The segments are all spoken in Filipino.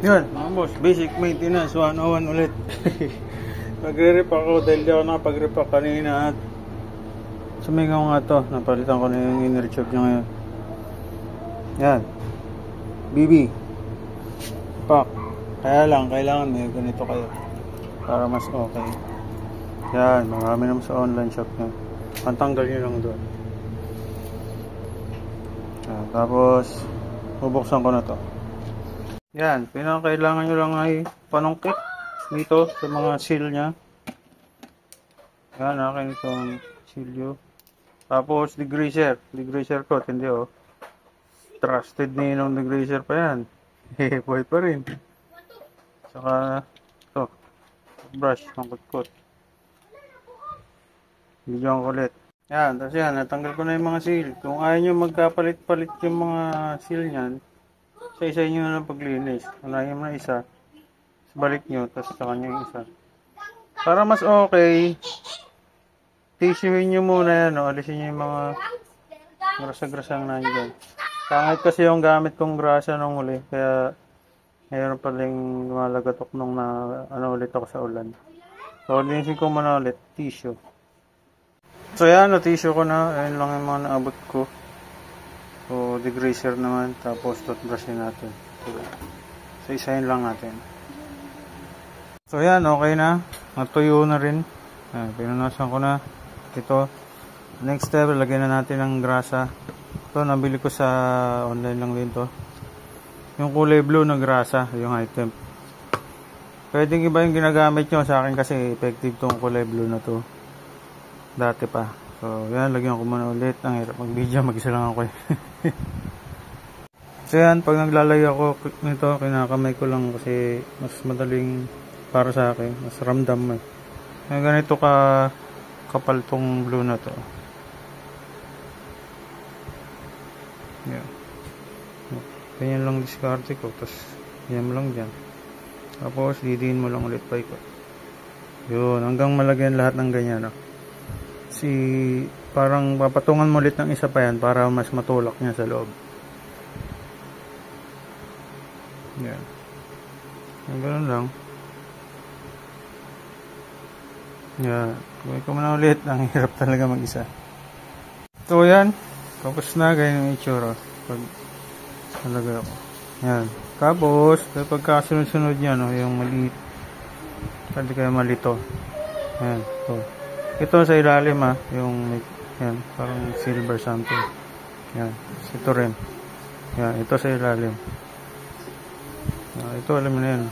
Yun, mga boss, basic maintenance 101 ulit. Magre-rep ako dahil di ako nakapag-rep kanina at sumigaw nga to. Napalitan ko na yung inner tube nyo ngayon. Yan, BB Pak. Kaya lang, kailangan may ganito kayo para mas okay. Yan, marami naman sa online shop nyo. Pantanggal nyo lang doon. Yan, tapos bubuksan ko na to. Yan, pinakailangan nyo lang ay panungkit dito sa mga seal nya. Yan, akin itong seal. Tapos degreaser ko, hindi oh. Trusted ni ng degreaser pa yan. Boy pa rin. Saka ito, brush ng kutkot. Bigyan ko ulit. Yan, tapos yan, natanggal ko na yung mga seal. Kung ayaw nyo magkapalit-palit yung mga seal nyan, sa isa nyo na paglinis. Unahin mo na isa, balik nyo, tapos sa kanya yung isa. Para mas okay, tissuein nyo muna yan, no? Alisin nyo yung mga grasa-grasang nandyan. Pangit kasi yung gamit kong grasa nung huli, kaya mayroon paling lumalagatok nung ulit ako sa ulan. So, linisin ko muna ulit, tissue. So yan, tissue ko na. Ayun lang yung mga naabot ko. So, degreaser naman. Tapos, toothbrushin natin. So, isahin lang natin. So yan, okay na. Natuyo na rin. Ayan, pinunasan ko na. Ito. Next step, lagyan na natin ng grasa. Ito, nabili ko sa online lang din to. Yung kulay blue na grasa, yung high temp. Pwedeng iba yung ginagamit nyo. Sa akin kasi effective tong kulay blue na to. Dati pa. So, yan, lagyan ko muna ulit. Ang hirap mag-video, mag-isa lang ako eh. So yan, pag naglalagay ako nito, kinakamay ko lang kasi mas madaling para sa akin. Mas ramdam eh. Ganito kapal tong blue na to. Yan. Ganyan lang diskarte ko. Tapos, yan mo lang dyan. Tapos, didiin mo lang ulit pa ikot. Yun, hanggang malagyan lahat ng ganyan. No? Parang papatungan mo ulit ng isa pa yan para mas matulak niya sa loob. Yan. Ganun lang. Yan. Gawin ko muna ulit. Ang hirap talaga mag-isa. So yan. Tapos na. Ganyan yung itsura. Pag nalagay ako. Yan. Tapos, kapag kasunod-sunod yan, no, yung maliit. Pwede kayo malito. Yan. So, ito sa ilalim yung yan, parang silver something. Yan. Ito rin. Yan. Ito sa ilalim. Ito alam mo na yan.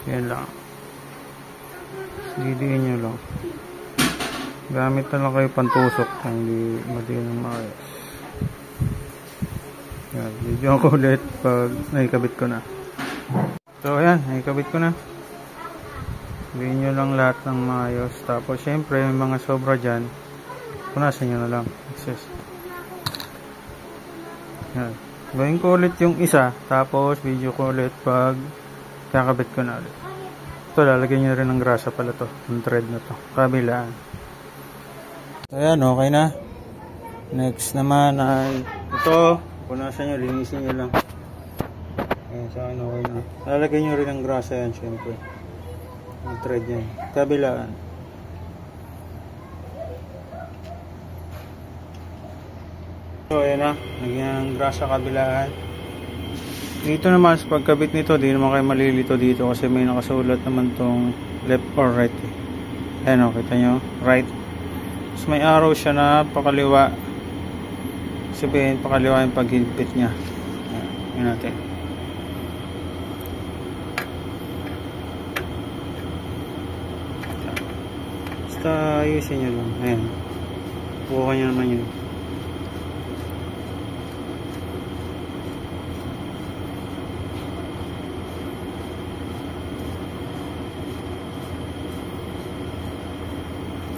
Yan lang. Didiin nyo lang. Gamit na lang kayo pantusok. Hindi madiin ng maayos. Yan. Video ko ulit pag naikabit ko na. So yan. Naikabit ko na. Gawin nyo lang lahat ng maayos. Tapos syempre may mga sobra dyan. Punasan nyo na lang. Access. Yan. Gawin ko ulit yung isa. Tapos video ko ulit pag kakabit ko na ulit. Ito, lalagyan nyo rin ng grasa pala to. Yung thread na to. Kabilaan. So yan, okay na. Next naman ay ito. Punasan nyo, linisin nyo lang. Ayan, sa akin okay na. Lalagyan nyo rin ng grasa yan syempre. Yung thread yan. Kabilaan. So ayan na. Lagyan ng grasa kabilaan. Dito naman sa pagkabit nito, di naman kayo malilito dito kasi may nakasulat naman tong left or right. Ayan o, kita nyo. Right. Tapos may arrow siya na pakaliwa. Sabihin, pakaliwa yung paghigpit niya. Ayan, yun natin. Basta ayusin nyo lang. Ayan. Buka nyo naman yun.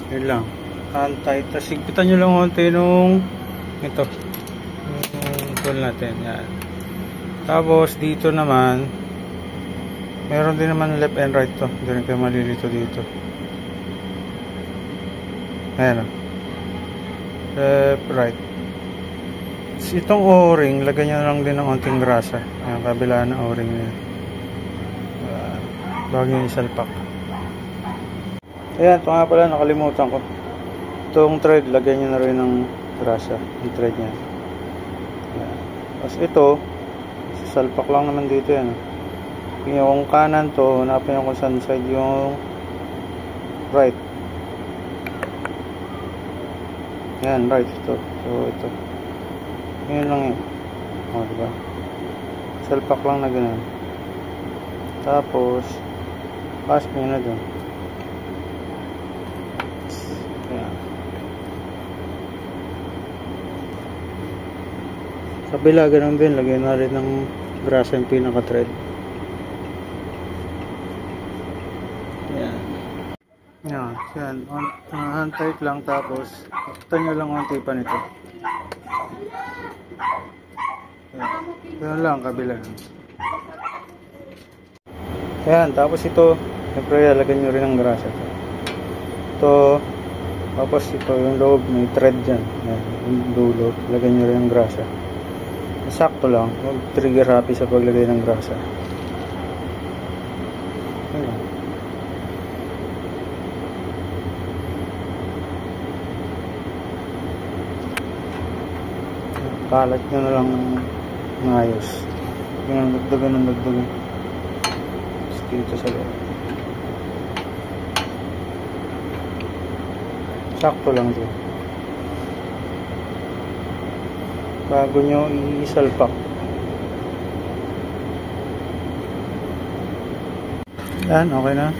Yun lang. Antay. Tapos higpitan nyo lang konti nung ito. Yung tool natin. Yan. Tapos dito naman meron din naman left and right to. Hindi rin kayo malilito dito. Ayan o. Left, right. Itong o-ring, lagyan nyo lang din ng konting grasa. Ayan, kabila na o-ring nyo. Bago nyo isalpak. Ayan, ito nga pala, nakalimutan ko. Itong thread, lagyan nyo na rin ng grasa. Yung thread nya. Ayan. Tapos ito, salpak lang naman dito yan. Yung kanan to, hanapin nyo kung saan side yung right. Ayan, right ito. So, ito. Yun lang yun. O, diba? Salpak lang na ganun. Tapos, pasok nyo na dun. Ayan. Kabila, ganun din. Lagyan na rin ng grasa yung pinaka-thread. Ayan. Ayan. Ayan. Hand tight lang. Tapos, takutan nyo lang ang tipan nito. Ganun lang, kabila. Ayan, tapos ito, siyempre lalagyan nyo rin ng grasa. Ito, tapos ito, yung loob, may thread dyan. Ayan, yung dulo, lagyan nyo rin ng grasa. Sakto lang, huwag trigger happy sa paglagay ng grasa. Ayan. Kalat nyo na lang ngayos. Ganun, dagdagan. Tapos dito sa loob. Sakto lang ito. Bago nyo isalpak. Yan, okay na.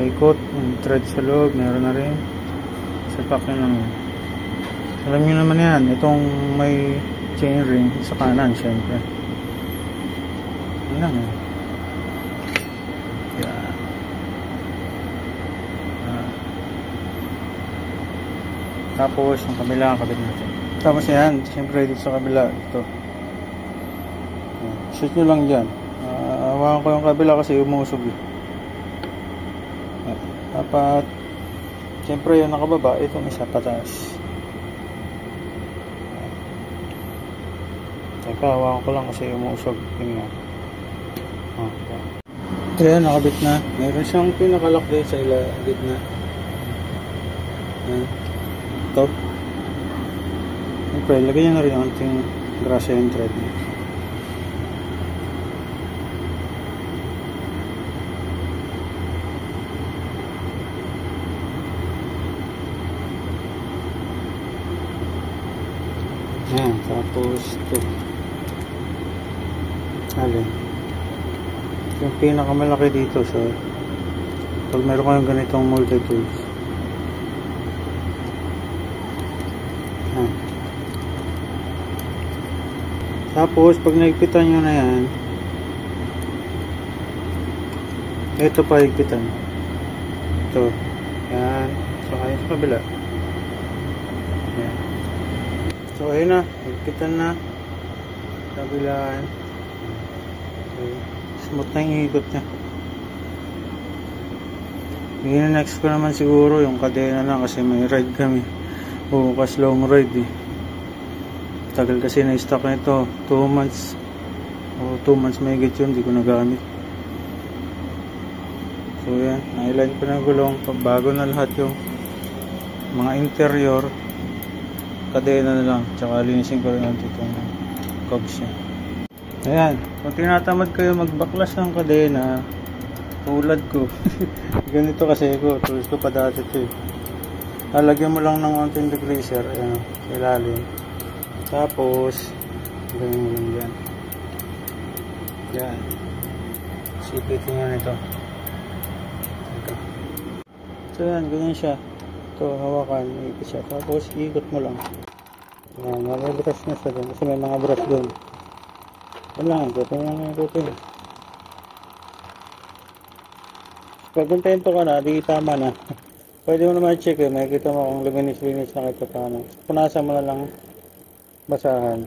Paikot, yung thread sa loob, meron na rin. Salpak nyo lang yun. Alam nyo naman yan, itong may chain ring sa kanan, syempre. Yan lang eh. Yan. Tapos, yung kabila, kabit natin. Tapos yan, syempre dito sa kabila, ito. Shoot nyo lang dyan. Hawakan ko yung kabila kasi umusog eh. Dapat, syempre yung nakababa, itong isa pataas. Teka, hawakan ko lang kasi umusog. Yun nga. Ayan, nakabit na. Meron siyang pinakalak din sa gitna. Ayan. Ito. Siyempre, lagay nyo na rin ang ating grasa yung thread. Ayan, tapos ito. Alin. Yung pinakamalaki dito sa pag meron kayong ganitong multi-tools. Tapos pag naigpitan nyo na yan, ito pa higpitan. Ito. Yan. So ayun sa kabila. Yan. So ayun na, higpitan na. Kabilaan. Okay. Smooth na yung ikot nya. Ngayon next ko naman siguro yung kadena lang kasi may ride kami. Bukas long ride eh. Tagal kasi na-stock na ito. 2 months. O 2 months may higit yun. Hindi ko nagamit. So yan. Nailan ko na gulong. Bago na lahat yung mga interior. Kadena na lang. Tsaka linisin ko rin itong cogs niya. Ayan. Kung tinatamad kayo magbaklas ng kadena, tulad ko. Ganito kasi ko. Tools ko pa dati ito eh. Lalagyan mo lang ng konting degreaser. Ayan. Sa ilalim. Tapos, ganyan mo lang yan. Yan. Sipitin nyo nito. So yan, ganyan siya. Ito, hawakan. Iikot siya. Tapos, iikot mo lang. Yan, may brush na siya doon. Kasi may mga brush doon. Yan lang, ikutin lang ikutin. Pag kontento ka na, di tama na. Pwede mo naman check eh. Makikita mo kung luminis-linis na ito paano. Punasan mo na lang basahan.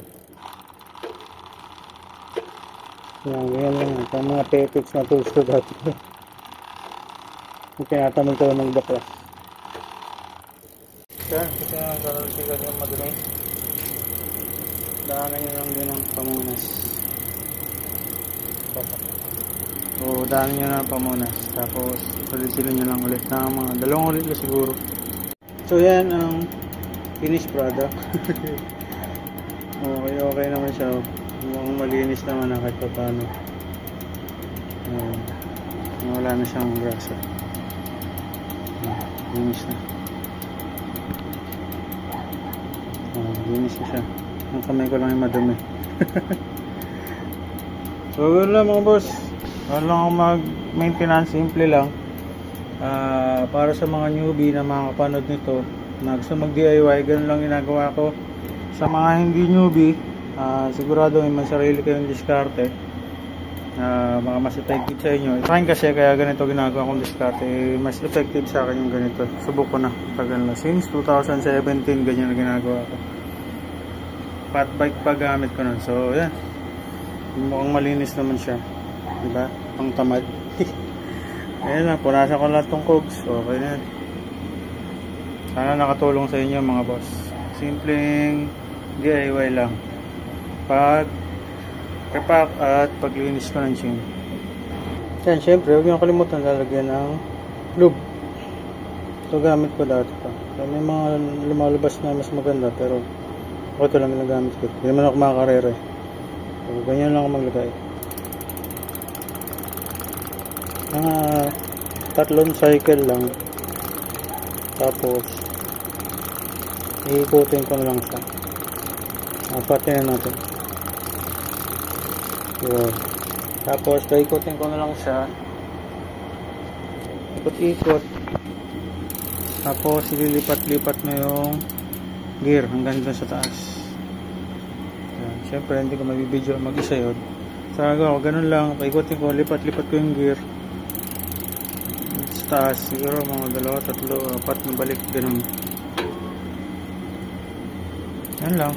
Yan lang. Ito mga petics na tools ko dati. Yung tinatamad ko ng baklas. Yan, kasi ang kalasigan yung madumi. Daanan nyo lang din ang pamunas. O daanan nyo lang ang pamunas. Tapos palisilin nyo lang ulit na mga 2 ulit na siguro. So yan ang finished product. Okay naman siya. Mukhang malinis naman na kahit pa paano. Wala na siyang grasa. Linis na. Linis na siya. Ang kamay ko lang yung madumi. So yun lang mga boss. Wala lang ako mag-maintenance. Simple lang. Para sa mga newbie na makakapanood nito, na gusto mag-DIY, ganun lang ginagawa ko. Sa mga hindi newbie, sigurado may sarili kayong diskarte. Mga mas effective sa inyo. Sa akin kasi kaya ganito ginagawa kong diskarte, mas effective sa akin yung ganito. Subok ko na. Tagal na. Since 2017, ganyan na ginagawa ko. Fat bike pa gamit ko nun. So, yan. Mukhang malinis naman siya. Diba? Pang tamad. Ayan na. Punasan ko lahat tong cogs. Okay na yan. Sana nakatulong sa inyo mga boss. Simpleng DIY lang. Repack at paglinis ko ng chain. Yan, syempre, huwag nyo kalimutan lalagyan ng lube. Ito gamit ko dati pa. May mga lumalabas na mas maganda, pero ito lang ginagamit ko. Hindi naman ako makakarere. So, ganyan lang ako maglagay. Mga 3 cycle lang. Tapos iikutin ko na lang siya. Patin na natin. Yun. Tapos paikutin ko na lang siya. Ikot-ikot. Tapos ililipat-lipat na yung gear hanggang dun sa taas. Yan. Siyempre hindi ko mabibidyo mag-isa yun. Sa ako ganun lang. Paikutin ko, lipat-lipat ko yung gear sa taas. Siguro mga 2, 3, 4 na balik. Ganun. Yan lang.